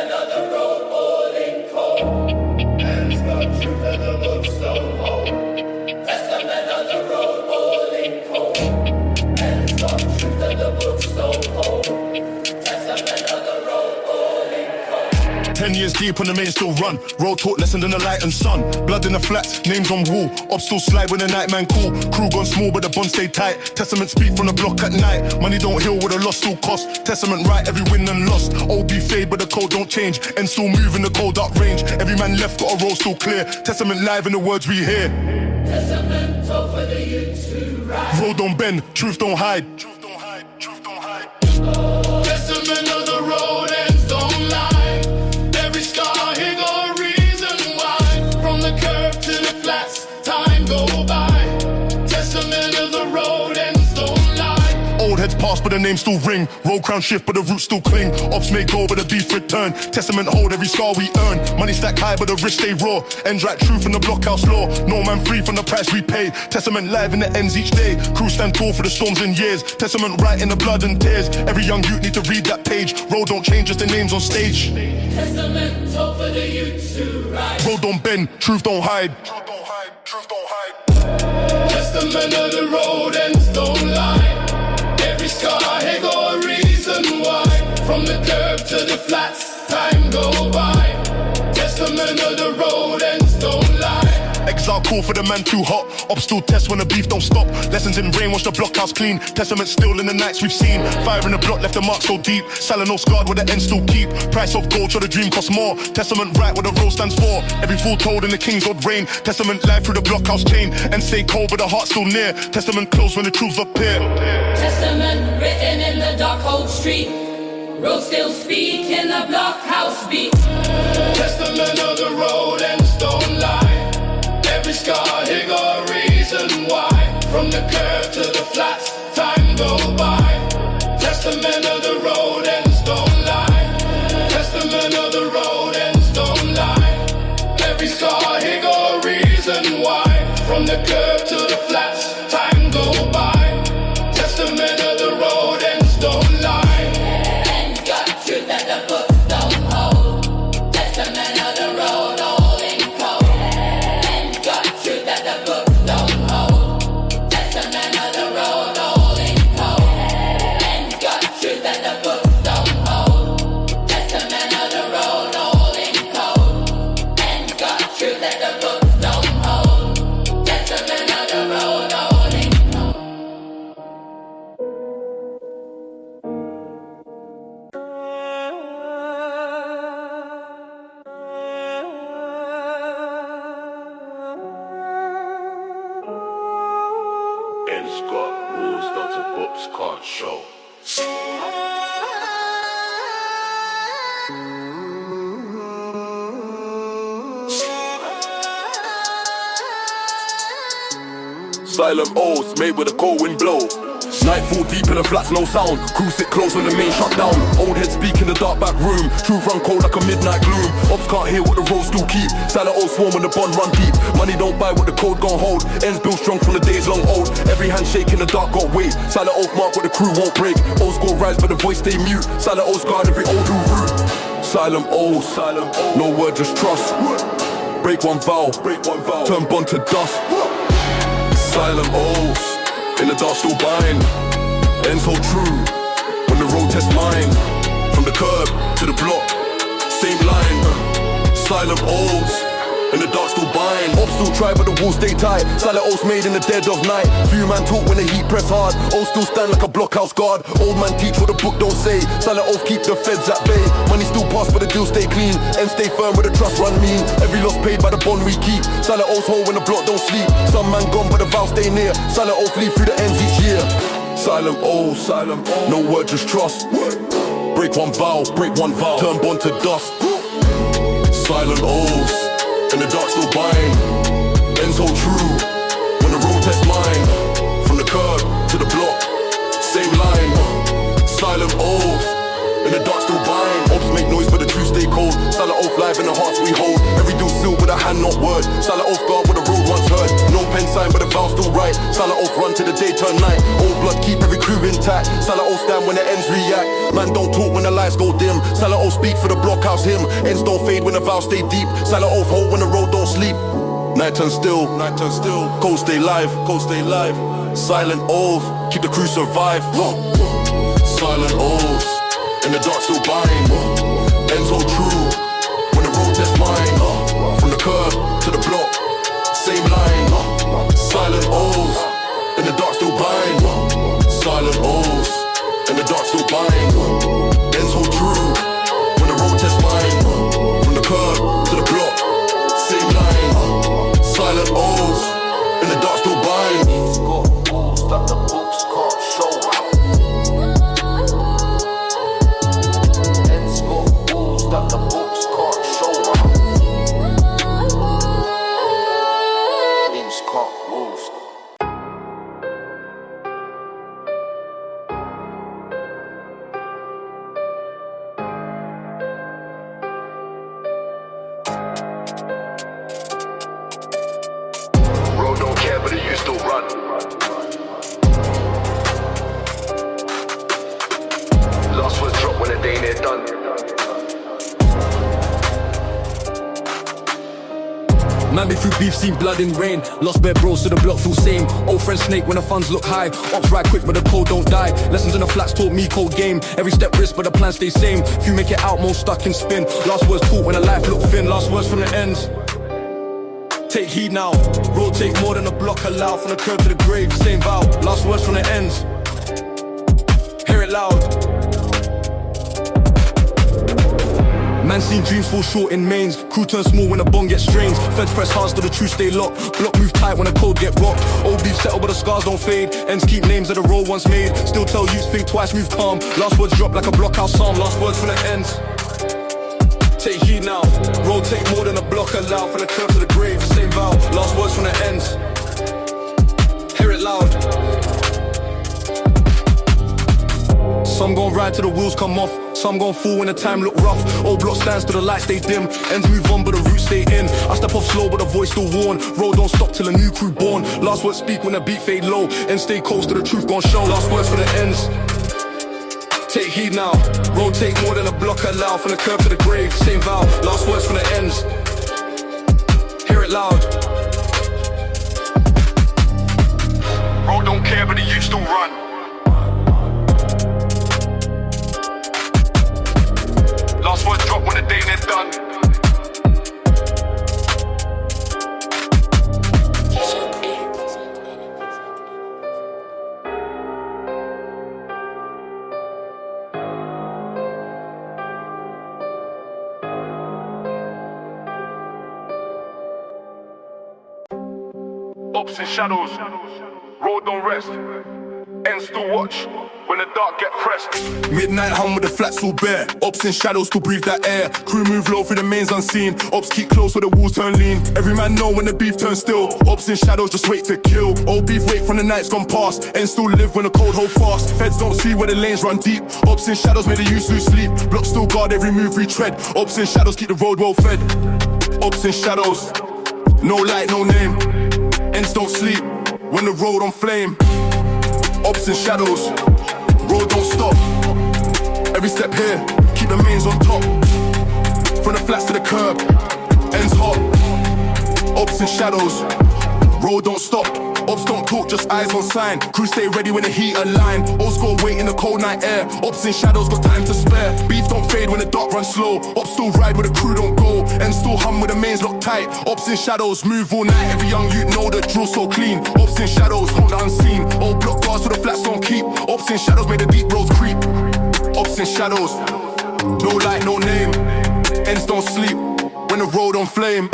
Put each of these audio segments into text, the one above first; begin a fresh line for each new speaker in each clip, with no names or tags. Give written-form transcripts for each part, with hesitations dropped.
Testament of the road, all in cold. And it's the truth of the book, so hold. Testament of the road, all in cold. And it's the truth of the book, so hold. Testament of the road, all in cold.
10 years deep on the main still run. Road taught lesson in the light and sun. Blood in the flats, names on wall. Ops still slide when the night man cool. Crew gone small but the bond stay tight. Testament speak from the block at night. Money don't heal with a loss still cost. Testament right, every win and loss. OB fade but the code don't change. And still move in the cold dark range. Every man left got a road still clear. Testament live in the words we hear.
Testament told for the youth to rise.
Road don't bend, truth don't hide. Truth don't hide, truth don't hide.
Testament of the road ends don't lie. Every scar here got a reason why. From the curb to the flats, time go by. Testament of the road ends don't lie.
Old heads pass but the name still ring. Road crown shift but the roots still cling. Ops may go but the beef return. Testament hold every scar we earn. Money stack high but the wrist stay raw. Ends right truth in the blockhouse law. No man free from the price we pay. Testament live in the ends each day. Crew stand tall for the storms and years. Testament right in the blood and tears. Every young youth need to read that page. Road don't change, just the names on stage.
Testament told for the youth to rise.
Road don't bend, truth don't hide. Truth don't hide, truth don't hide.
Testament of the road ends don't lie. Every scar here got a reason why. From the curb to the flats, time go by. Testament of the road ends don't lie.
Exile call for the man too hot. Ops still test when the beef don't stop. Lessons in rain, wash the blockhouse clean. Testament still in the nights we've seen. Fire in the block left the mark so deep. Salad no scarred with the end still keep. Price of gold, sure the dream costs more. Testament right what the road stands for. Every fool told in the king's old reign. Testament live through the blockhouse chain. And stay cold but the heart still near. Testament close when the truths appear.
Testament written in the dark old street. Road still speak in the blockhouse beat. Testament of the road ends don't lie. Every scar here got a reason why. From the curb to the flats, time go by. Testament of the road ends don't lie. Testament of the road ends don't lie. Every scar here got a reason why. From the curb to the flats, time go by. Testament of the road ends don't lie. And got truth that the books don't hold. Testament of the road all in cold. And got truth that the books don't hold. Testament of the road all in cold. And got truth that the books don't hold. Testament of the road all in cold. And got truth that the books don't hold. Testament of the road all in cold.
It's got rules that the books can't show.
Silent O's made with a cold wind blow. Nightfall deep in the flats, no sound. Crew sit close when the main shut down. Old head speak in the dark back room. Truth run cold like a midnight gloom. Ops can't hear what the roads still keep. Silent O's swarm when the bond run deep. Money don't buy what the code gon' hold. Ends built strong from the days long old. Every handshake in the dark got weight. Silent O's mark what the crew won't break. Old school rise but the voice stay mute. Silent O's guard every old who root. Silent O's, no word just trust. Break one vow, turn bond to dust. Silent O's, in the dark still bind. Ends hold true, when the road test mine. From the curb to the block, same line. Silent O's, in the dark still bind. Ops still try but the walls stay tight. Silent O's made in the dead of night. Few man talk when the heat press hard. O's still stand like a blockhouse guard. Old man teach what the book don't say. Silent O's keep the feds at bay. Money still pass but the deal stay clean. And stay firm with the trust run mean. Every loss paid by the bond we keep. Silent O's hold when the block don't sleep. Some man gone but the vow stay near. Silent O's leave through the ends each year. Silent O's, no word just trust. Break one vow, turn bond to dust. Silent O's, in the dark still bind. Ends hold true, when the road test mine. From the curb to the block, same line. Silent O's, in the dark still bind. Ops make noise but the truth stay cold. Silent Oath live in the hearts we hold. Every deal sealed with a hand not word. Silent Oath guard where the road once heard. No pen sign but the vow still right. Silent oath run to the day turn night. Old blood keep every crew intact. Silent oath stand when the ends react. Man don't talk when the lights go dim. Silent oath speak for the blockhouse hymn. Ends don't fade when the vows stay deep. Silent oath hold when the road don't sleep. Night turn still, cold stay live, silent oath, keep the crew survive. Silent oaths, in the dark still bind. Ends hold true, when the road test mine. From the curb to the block, same line. Silent oaths, in the dark still bind. Silent oaths, in the dark still bind. Ends hold true, when the road test mine. From the curb to the block, same line. Silent oaths, in the dark still bind. It's got rules that the books can't show. It's got rules that the books can't show. It's got rules.
Road don't care, but it used to run. Last words drop when the day near done.
Man be through beef, seen blood in rain. Lost bare bros, so the block feel same. Old friend snake when the funds look high. Ops ride quick, but the code don't die. Lessons in the flats taught me cold game. Every step risk, but the plan stays same. Few make it out, most stuck in spin. Last words taught when the life look thin. Last words from the ends. Take heed now. Road take more than a block allow. From the curb to the grave, same vow. Last words from the ends. Hear it loud. Man seen dreams fall short in mains. Crew turn small when the bond gets strains. Feds press hard so the truth stay locked. Block move tight when the code get rocked. Old beef settle but the scars don't fade. Ends keep names of the road once made. Still tell youths think twice, move calm. Last words drop like a blockhouse psalm. Last words from the ends. Take heed now. Road take more than a block allow. From the curb to the grave, same vow. Last words from the ends. Hear it loud. Some gon' ride till the wheels come off. Some gon' fall when the time look rough. Old block stands till the lights stay dim. Ends move on but the roots stay in. I step off slow but the voice still warn. Road don't stop till a new crew born. Last words speak when the beat fade low. And stay close to the truth gon' show. Last words for the ends. Take heed now. Road take more than a block allow. From the curb to the grave, same vow. Last words from the ends. Hear it loud.
Road don't care, but it used to run. Last words drop when the day near done. Ups and shadows, road don't rest. Ends still watch when the dark get pressed.
Midnight hum with the flats all bare. Ops in shadows to breathe that air. Crew move low through the mains unseen. Ops keep close where the walls turn lean. Every man know when the beef turns still. Ops in shadows just wait to kill. Old beef wait from the nights gone past. And still live when the cold hold fast. Feds don't see where the lanes run deep. Ops in shadows make the youth lose sleep. Blocks still guard every move we tread. Ops in shadows keep the road well fed. Ops in shadows, no light, no name. Ends don't sleep when the road on flame. Ops in shadows, road don't stop. Every step here, keep the mains on top. From the flats to the curb, ends hot. Ops in shadows, road don't stop. Ops don't talk, just eyes on sign. Crew stay ready when the heat align. Old score wait in the cold night air. Ops in shadows got time to spare. Beef don't fade when the dark runs slow. Ops still ride where the crew don't go. And still hum with the mains locked tight. Ops in shadows move all night. Every young youth know the drill so clean. Ops in shadows hold the unseen. Old block bars for the flats don't keep. Ops in shadows make the deep roads creep. Ops in shadows, no light, no name. Ends don't sleep when the road on flame.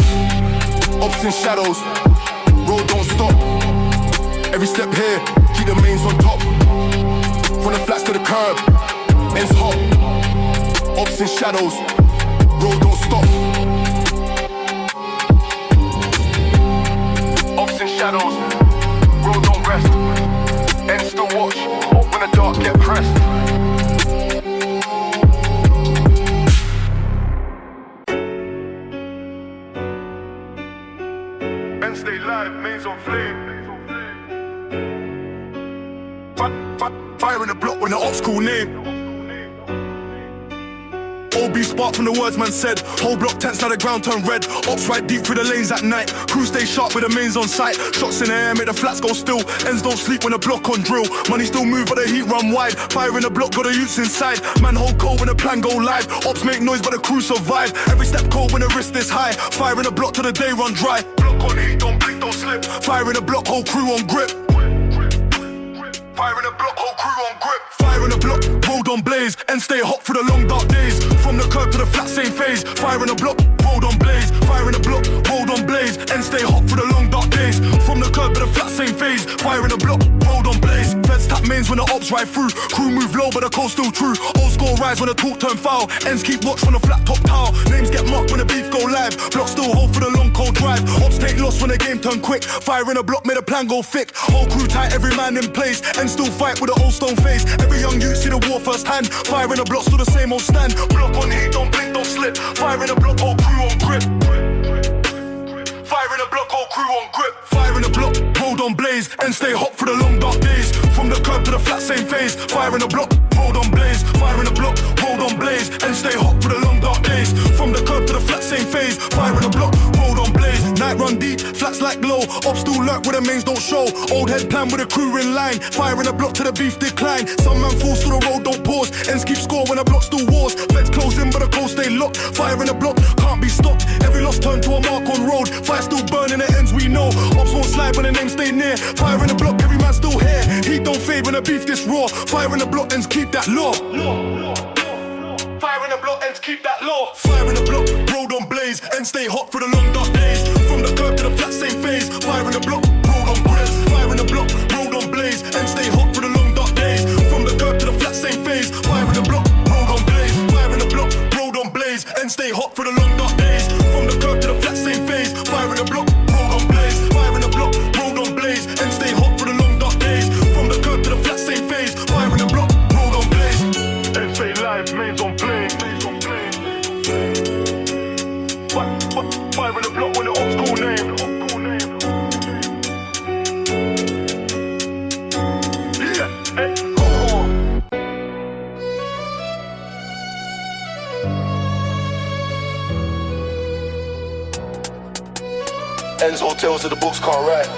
Ops in shadows, road don't stop. Every step here, keep the mains on top. From the flats to the curb, ends hot. Ops in shadows, road don't stop.
Ops in shadows, road don't rest. Ends still watch when the dark get pressed. Ends stay live, mains on flame.
Fire in the block when the ops call name. OB spark from the words man said. Whole block tense, now the ground turn red. Ops right deep through the lanes at night. Crew stay sharp with the mains on sight. Shots in the air, make the flats go still. Ends don't sleep when the block on drill. Money still move but the heat run wide. Fire in the block, got the youths inside. Man hold cold when the plan go live. Ops make noise but the crew survive. Every step cold when the wrist is high. Fire in the block till the day run dry. Block on heat, don't blink, don't slip. Fire in the block, whole crew on grip. Fire in the block, whole crew on grip. Fire in the block, road on blaze, and stay hot for the long dark days. From the curb to the flat, same phase. Fire in the block, road on blaze. Fire in the block, road on blaze, and stay hot for the long dark days. From the curb to the flat, same phase. Fire in the block, road on blaze. Feds tap mains when the ops ride through. Crew move low, but the coast still true. Old score rise when the talk turn foul. Ends keep watch from the flat top tower. Names get marked when the beef go live. Block still hold for the long cold drive. Ops take loss when the game turn quick. Fire in the block, made the plan go thick. Whole crew tight, every man in place. And still fight with an old stone face. Every young youth see the war first hand. Fire in the block, still the same old stand. Block on heat, don't blink, don't slip. Fire in the block, whole crew on grip. Fire in the block, whole crew on grip. Fire in the block, road on blaze, and stay hot for the long dark days. From the curb to the flat, same phase. Fire in the block, road on blaze. Fire in the block, road on blaze, and stay hot for the long dark days. From the curb to the flat, same phase. Fire in the block, road on blaze. Night run deep, flats like glow. Ops still lurk where the mains don't show. Old head plan with a crew in line. Fire in the block to the beef decline. Some man falls to the road, don't pause. Ends keep score when the block still wars. Feds close in but the coast stay locked. Fire in the block, can't be stopped. Every loss turn to a mark on road. Fire still burning the ends we know. Ops won't slide when the name stay near. Fire in the block, every man still here. Heat don't fade when the beef this raw. Fire in the block, ends keep that law. Fire in the block, ends keep that law. Fire in the block, road on blaze, and stay hot for the long dark days. From the curb to the flat, same phase. Fire in the block, road on blaze. Fire in the block, road on blaze, and stay hot for the long dark days. From the curb to the flat, same phase. Fire in the block, road on blaze. Fire in the block, road on blaze, and stay hot for the long dark days. From the curb to the flat, same phase. Fire in the block, road on blaze. Fire in the block, road on blaze, and stay hot for the long dark days. From the curb to the flat, same phase. Fire in the block, road on blaze. And stay live, mains on play. Fire in the block when the ops call name. Yeah, hey,
Ends hotels that the books can't write.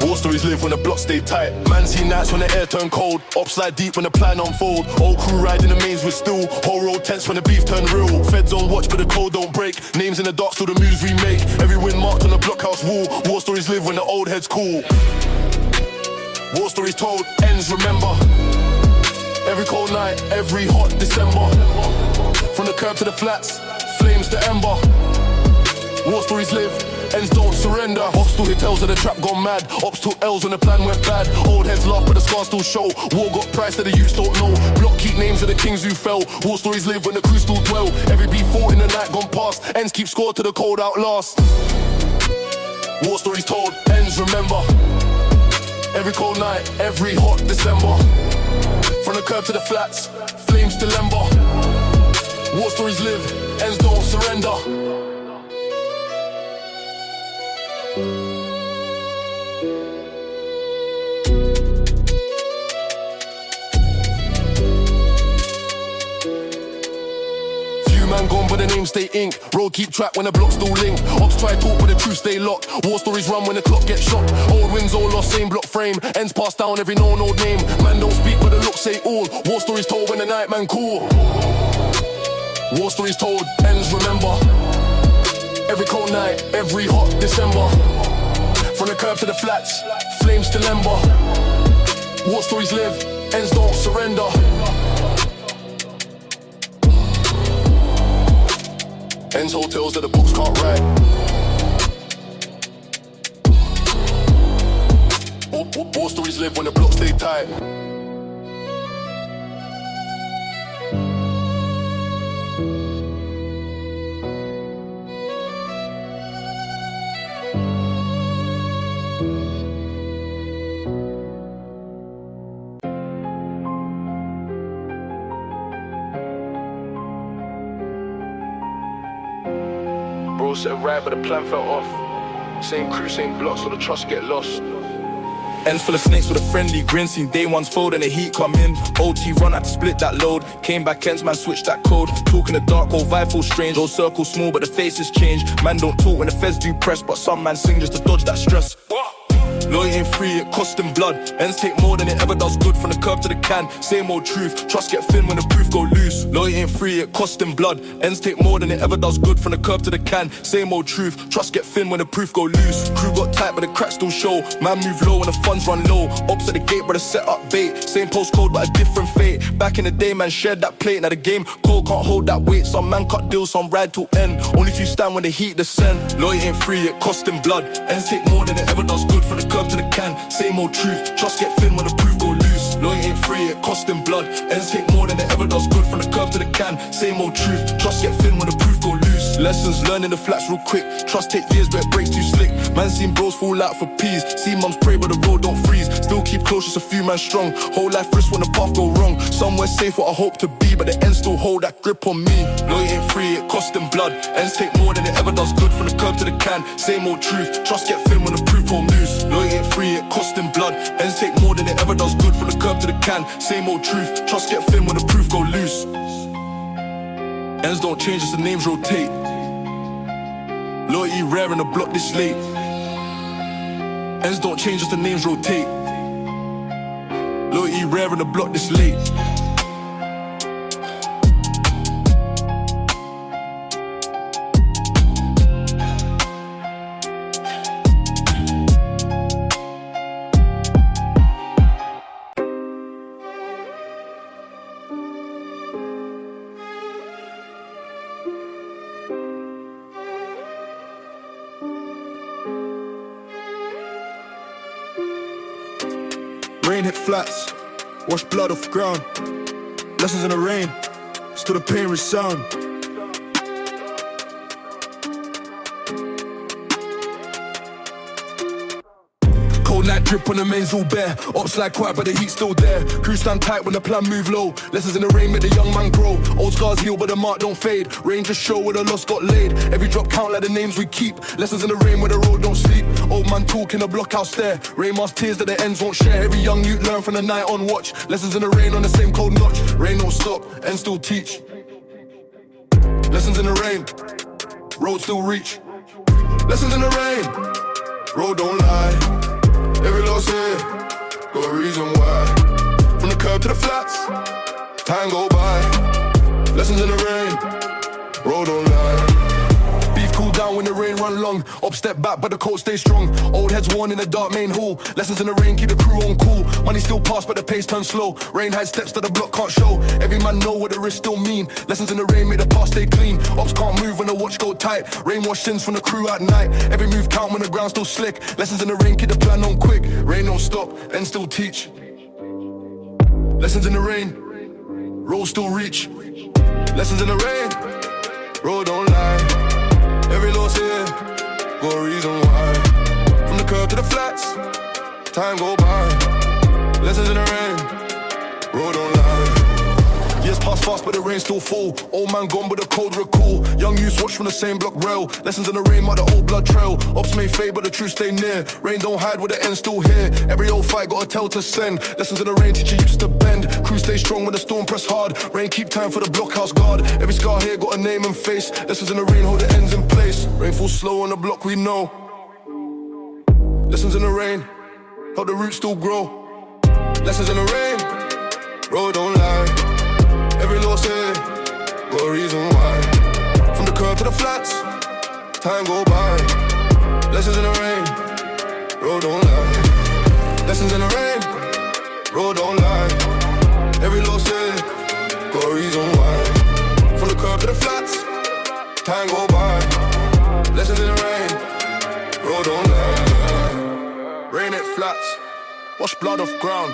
War stories live when the blocks stay tight. Man see nights when the air turn cold. Ops slide deep when the plan unfold. Old crew riding the mains with steel. Whole road tense when the beef turn real. Feds on watch but the code don't break. Names in the dark still the moves we make. Every win marked on the blockhouse wall. War stories live when the old heads cool. War stories told, ends remember. Every cold night, every hot December. From the curb to the flats, flames to ember. War stories live, ends don't surrender. Ops still hit tells of the trap gone mad. Ops took L's when the plan went bad. Old heads laugh but the scars still show. War got price that the youths don't know. Block keep names of the kings who fell. War stories live when the crew still dwell. Every beef fought in the night gone past. Ends keep score to the cold outlast. War stories told, ends remember. Every cold night, every hot December. From the curb to the flats, flames to ember. War stories live, ends don't surrender. Man gone but the name stay ink. Road keep track when the blocks still link. Ops try talk but the crew stay locked. War stories run when the clock gets shot. Old wins all lost, same block frame. Ends passed down every known old name. Man don't speak but the looks say all. War stories told when the night man cool. War stories told, ends remember. Every cold night, every hot December. From the curb to the flats, flames to ember. War stories live, ends don't surrender. Ends hotels that the books can't write. War stories live when the blocks stay tight. Bro said right but the plan fell off. Same crew, same block, so the trust get lost.
Ends full of snakes with a friendly grin. Seen day ones fold and the heat come in. OT run, had to split that load. Came back ends, man switched that code. Talk in the dark, old vibe full strange. Old circle small, but the faces change. Man don't talk when the feds do press, but some man sing just to dodge that stress. Loyalty ain't free, it cost them blood. Ends take more than it ever does good. From the curb to the can, same old truth. Trust get thin when the proof go loose. Loyalty ain't free, it cost them blood. Ends take more than it ever does good. From the curb to the can, same old truth. Trust get thin when the proof go loose. Crew got tight but the cracks still show. Man move low when the funds run low. Ops at the gate brother set up bait. Same postcode but a different fate. Back in the day man shared that plate. Now the game cold can't hold that weight. Some man cut deals, some ride till end. Only if you stand when the heat descend. Loyalty ain't free, it cost them blood. Ends take more than it ever does good. From the curb to the can, same old truth. Trust get thin when the proof go loose. Loyalty ain't free, it cost them blood. Ends take more than it ever does good. From the curb to the can, same old truth. Trust get thin when the proof go loose. Lessons learned in the flats real quick. Trust take years but it breaks too slick. Man seen bros fall out for peas. See mums pray but the road don't freeze. Still keep close, just a few man strong. Whole life risk when the path go wrong. Somewhere safe what I hope to be, but the ends still hold that grip on me. Loyalty ain't free, it cost them blood. Ends take more than it ever does good. From the curb to the can, same old truth. Trust get thin when the proof won't lose. Loyalty ain't free, it cost them blood. Ends take more than it ever does good. From the curb to the can, same old truth. Trust get thin when the proof go loose. Ends don't change as the names rotate. Loyalty rare in the block this late. Ends don't change as the names rotate. Loyalty rare in the block this late. Rain hit flats, wash blood off the ground. Lessons in the rain, still the pain resound. Cold night drip when the main's all bare. Ops like quiet but the heat's still there. Crew stand tight when the plan move low. Lessons in the rain make the young man grow. Old scars heal but the mark don't fade. Rain just show where the loss got laid. Every drop count like the names we keep. Lessons in the rain where the road don't sleep. Old man talk in the blockhouse stare. Rain mask tears that the ends won't share. Every young youth learn from the night on watch. Lessons in the rain on the same cold notch. Rain don't stop, and still teach. Lessons in the rain, road still reach. Lessons in the rain, road don't lie. Every loss here, got a reason why. From the curb to the flats, time go by. Lessons in the rain, road don't lie. Beef cool down when the rain run long. Up step back but the cold stay strong. Old heads worn in the dark main hall. Lessons in the rain keep the crew on cool. Money still pass but the pace turns slow. Rain hides steps that the block can't show. Every man know what the risk still mean. Lessons in the rain make the past stay clean. Ops can't move when the watch go tight. Rain wash sins from the crew at night. Every move count when the ground still slick. Lessons in the rain keep the plan on quick. Rain don't stop and still teach. Lessons in the rain, road still reach. Lessons in the rain, road don't lie. Every loss here, got a reason why. From the curb to the flats, time go by. Lessons in the rain, road don't lie. Years pass fast but the rain still fall. Old man gone but the cold recall. Young youths watch from the same block rail. Lessons in the rain mark the old blood trail. Ops may fade but the truth stay near. Rain don't hide with the end still here. Every old fight got a tell to send. Lessons in the rain teach you used to bend. Crew stay strong when the storm press hard. Rain keep time for the blockhouse guard. Every scar here got a name and face. Lessons in the rain hold the ends in place. Rain falls slow on the block we know. Lessons in the rain, help the roots still grow. Lessons in the rain, road don't lie. Every loss here, got a reason why. From the curb to the flats, time go by. Lessons in the rain, road don't lie. Lessons in the rain, road don't lie. Every loss here, got a reason why. From the curb to the flats, time go by. Lessons in the rain, road don't lie. Rain it flats, wash blood off ground.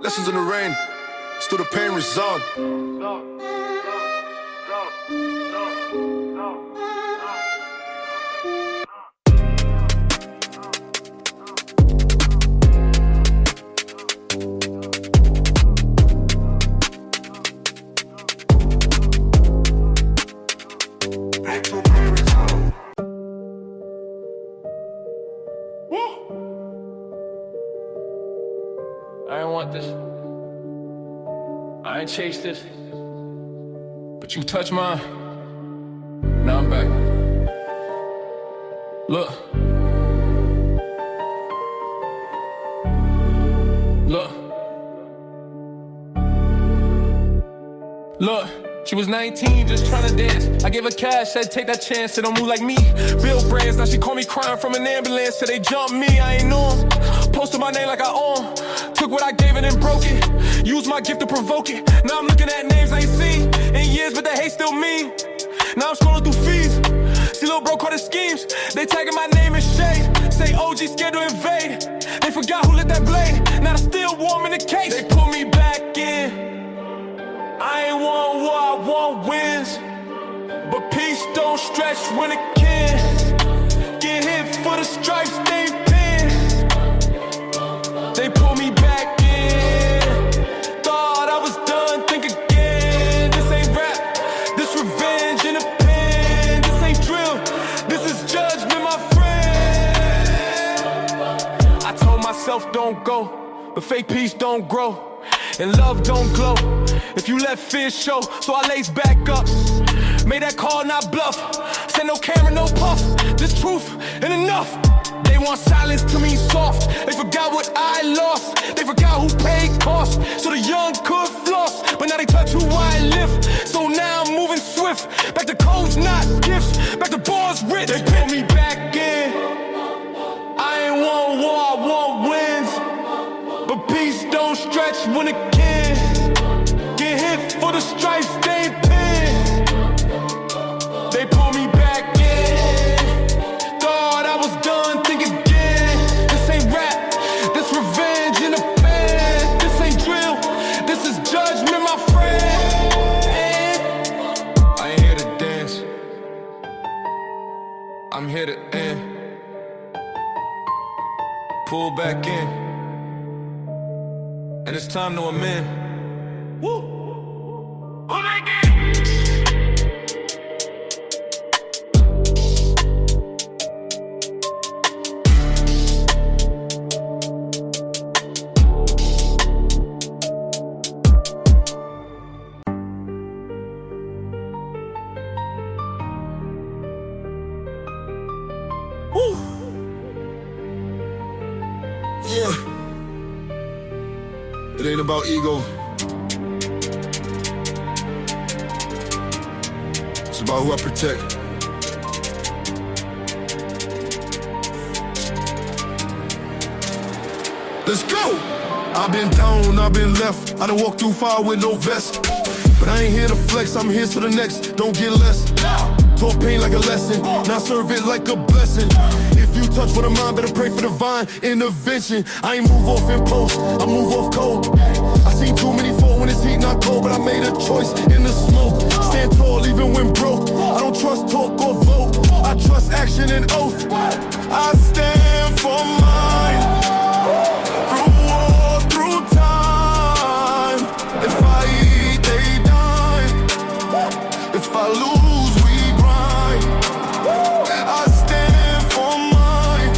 Lessons in the rain, still the pain resound. want this. I ain't chased this. But you touch mine. Now I'm back. Look. Look, she was 19, just trying to dance. I gave her cash, said take that chance, said don't move like me. Bill brands, now she call me crying from an ambulance. Said they jumped me, I ain't know 'em. Posted my name like I own. Took what I gave and then broke it. Used my gift to provoke it. Now I'm looking at names I ain't seen in years, but the hate still mean. Now I'm scrolling through feeds. See little bro caught his schemes. They tagging my name in shade. Say OG scared to invade. They forgot who lit that blade. Now they're still warm in the case. They pull me back in. I ain't want war, I want wins. But peace don't stretch when it can. Get hit for the stripes, they pin. They pull me back in. Thought I was done, think again. This ain't rap, this revenge in a pen. This ain't drill, this is judgment, my friend. I told myself don't go, but fake peace don't grow. And love don't glow if you let fear show. So I lace back up, made that call, not bluff. Said no camera, no puff, this truth and enough. They want silence to mean soft. They forgot what I lost. They forgot who paid cost. So the young could floss, but now they touch who I lift. So now I'm moving swift. Back to codes, not gifts. Back to bars rich. They pull me back in. I ain't want war, I want wins. But peace don't stretch when it can. Get hit for the stripes, they pin. They pull me back in. Thought I was done, think again. This ain't rap, this revenge in a pen. This ain't drill, this is judgment, my friend. I ain't here to dance, I'm here to end. Pull back in. And it's time to amend. Woo!
Woo! Yeah. It ain't about ego. It's about who I protect. Let's go! I've been down, I've been left. I done walked through fire with no vest. But I ain't here to flex, I'm here for the next. Don't get less. Taught pain like a lesson, now serve it like a blessing. If you touch with a mind, better pray for divine intervention. I ain't move off in post, I move off cold. I seen too many fall when it's heat, not cold. But I made a choice in the smoke. Stand tall even when broke. I don't trust talk or vote, I trust action and oath. I stand for mine. Through war, through time. If I eat, they dine. If I lose, we grind. I stand for mine.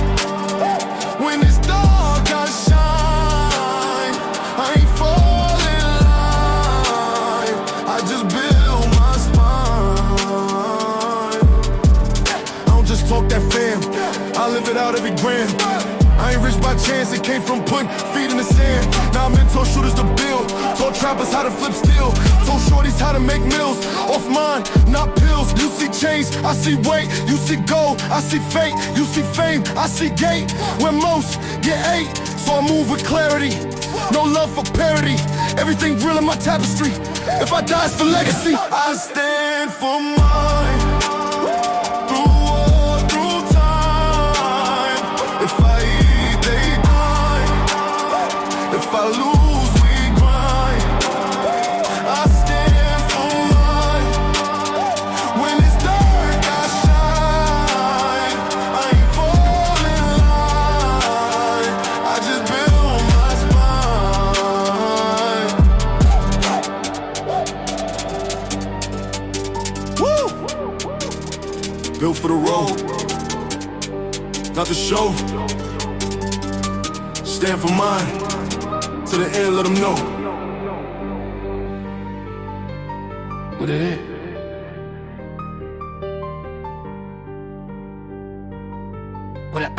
When it's dark, I shine. I ain't fall in line. I just build my spine. I don't just talk that fam, I live it out every gram. I ain't rich by chance, it came from putting feet in the sand. Now I'm mentor shooters to build, taught trappers how to flip steel, told shorties how to make meals. Off mine, not pills. You see change, I see weight. You see gold, I see fate. You see fame, I see gate. When most get 8, so I move with clarity. No love for parody, everything real in my tapestry. If I die, it's for legacy. I stand for mine. Through war, through time. If I eat, they die. If I lose, we grind. I stand for mine. When it's dark, I shine. I ain't falling line. I just build my spine. Woo! Built for the road, not the show. Stand for mine.
To the end, let them know.
What it is? What it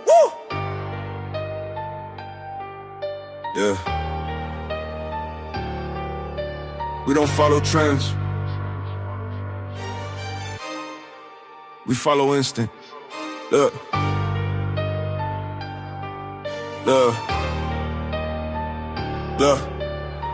Woo! Yeah. We don't follow trends. We follow instinct. Look. Look. Look.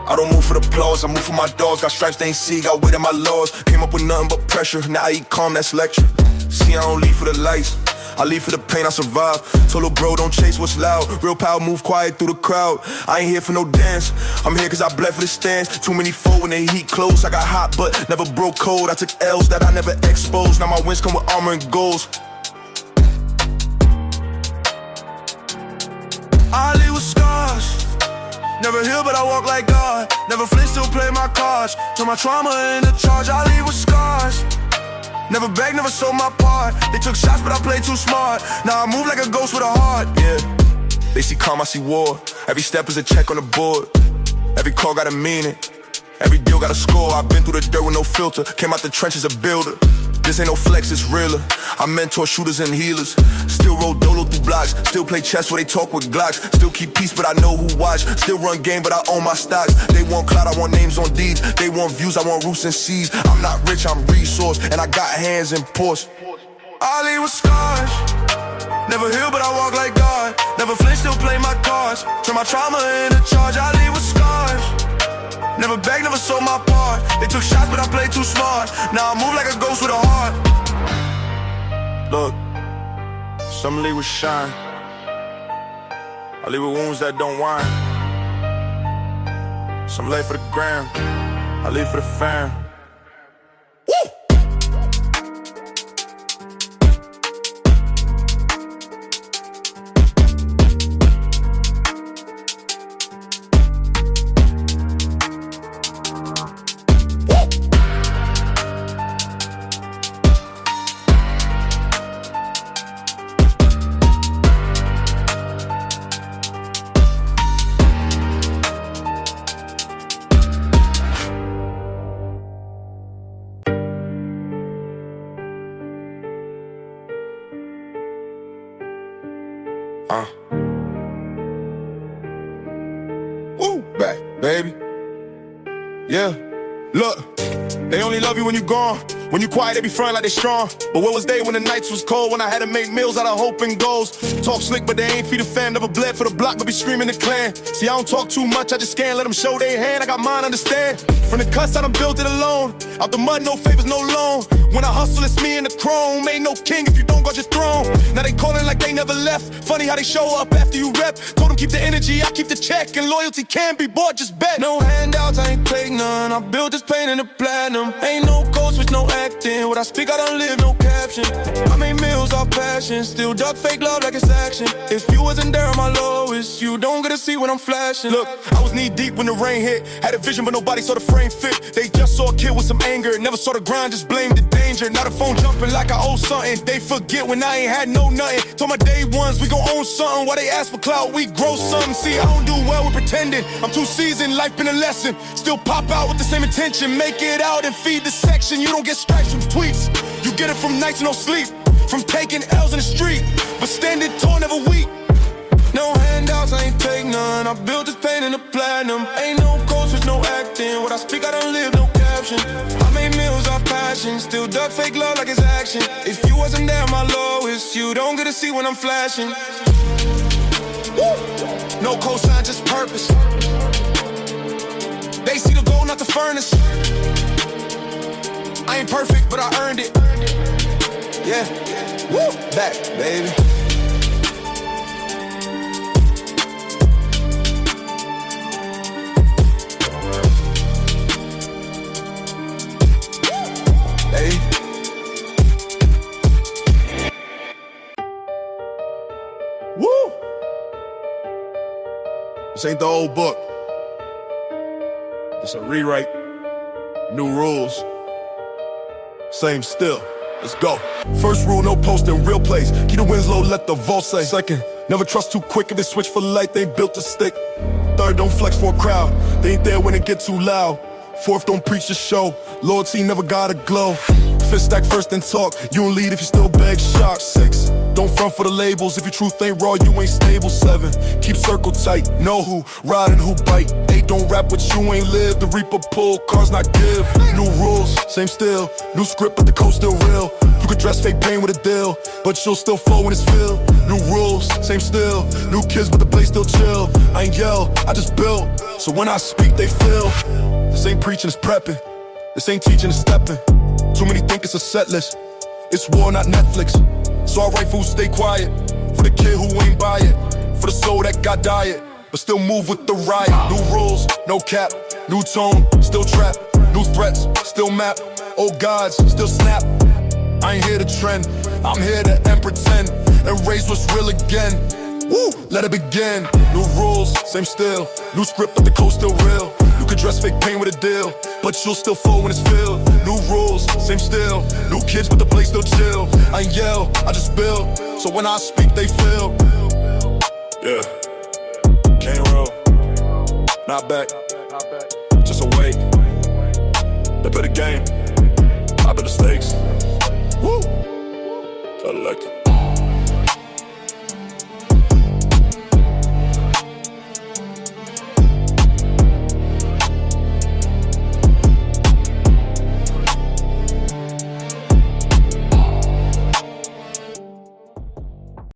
I don't move for the applause, I move for my dogs. Got stripes they ain't see, got weight in my laws. Came up with nothing but pressure, now I eat calm, that's lecture. See, I don't leave for the lights, I leave for the pain, I survive. Told little bro, don't chase what's loud. Real power, move quiet through the crowd. I ain't here for no dance, I'm here cause I bled for the stands. Too many fold when the heat close. I got hot but never broke cold. I took L's that I never exposed. Now my wins come with armor and goals. I leave with scars, never heal but I walk like God. Never flinch, still play my cards. Turn my trauma into charge. I leave with scars, never begged, never sold my part. They took shots but I played too smart. Now I move like a ghost with a heart. Yeah, they see calm, I see war. Every step is a check on the board. Every call got a meaning, every deal got a score. I've been through the dirt with no filter, came out the trenches a builder. This ain't no flex, it's realer. I mentor shooters and healers. Still roll dolo through blocks. Still play chess where they talk with Glocks. Still keep peace but I know who watch. Still run game but I own my stocks. They want clout, I want names on deeds. They want views, I want roots and seeds. I'm not rich, I'm resource, and I got hands in Porsche. I leave with scars, never heal but I walk like God. Never flinch, still play my cards. Turn my trauma into charge. I leave with scars, never begged, never sold my part. They took shots but I played too smart. Now I move like a ghost with a heart. Look, some leave with shine, I leave with wounds that don't whine. Some lay for the gram, I leave for the fam. Woo! Woo, back, baby. Yeah, look, they only love you when you gone. When you quiet, they be frontin' like they strong. But where was they when the nights was cold? When I had to make meals out of hope and goals. Talk slick, but they ain't feed a fam. Never bled for the block, but be screaming the clan. See, I don't talk too much, I just scan, let them show their hand. I got mine, understand. From the cuss, I done built it alone. Out the mud, no favors, no loan. When I hustle, it's me and the chrome. Ain't no king if you don't guard your throne. Now they callin' like they never left. Funny how they show up after you rep. Told them keep the energy, I keep the check. And loyalty can be bought, just bet. No handouts, I ain't take none. I built this pain in the platinum. Ain't no code switch, no acting. What I speak, I don't live, no caption. I made meals off passion. Still duck fake love like it's action. If you wasn't there on my lowest, you don't get to see when I'm flashing. Look, I was knee deep when the rain hit. Had a vision, but nobody saw the frame fit. They just saw a kid with some anger. Never saw the grind, just blamed the danger. Now the phone jumping like I owe something. They forget when I ain't had no nothing. Told my day ones we gon' own something. While they ask for clout, we grow something. See, I don't do well with pretending. I'm too seasoned, life been a lesson. Still pop out with the same intention. Make it out and feed the section. You don't get stripes from tweets. You get it from nights no sleep. From taking L's in the street. But standing tall, never weak. No handouts, I ain't take none. I built this pain in the platinum. Ain't no code switch, no acting. What I speak, I don't live, no caption. I made meals off passion. Still duck fake love like it's action. If you wasn't there, my lowest, you don't get to see when I'm flashing. Woo! No cosign, just purpose. They see the gold, not the furnace. I ain't perfect, but I earned it. Yeah, woo, back, baby. Hey. Woo! This ain't the old book. It's a rewrite, new rules. same still. Let's go. First rule, no posting, real plays. Keep the wins low, let the vault say. Second, never trust too quick. If they switch for light, they ain't built to stick. Third, don't flex for a crowd. They ain't there when it get too loud. Fourth, don't preach the show. Loyalty never gotta glow. Fifth, stack first and talk. You don't lead if you still beg shock. Six, don't front for the labels. If your truth ain't raw, you ain't stable. Seven, keep circle tight. Know who ride and who bite. Eight, don't rap what you ain't live. The reaper pull, cars not give. New rules, same still. New script, but the code still real. You could dress fake pain with a deal, but you'll still flow when it's filled. New rules, same still. New kids, but the place still chill. I ain't yell, I just build. So when I speak, they feel. This ain't preaching, it's prepping. This ain't teaching, it's stepping. Too many think it's a set list. It's war, not Netflix. So I write fools stay quiet. For the kid who ain't buy it. For the soul that got diet, but still move with the riot. New rules, no cap. New tone, still trap. New threats, still map. Old gods, still snap. I ain't here to trend, I'm here to end pretend. And raise what's real again. Woo, let it begin. New rules, same still. New script, but the code still real. You could dress fake pain with a deal, but you'll still flow when it's filled. New rules, same still. New kids, but the place still chill. I ain't yell, I just build. So when I speak, they feel. Yeah, can't roll, not back, just awake. They play the game, I bet the stakes. Woo, I like it.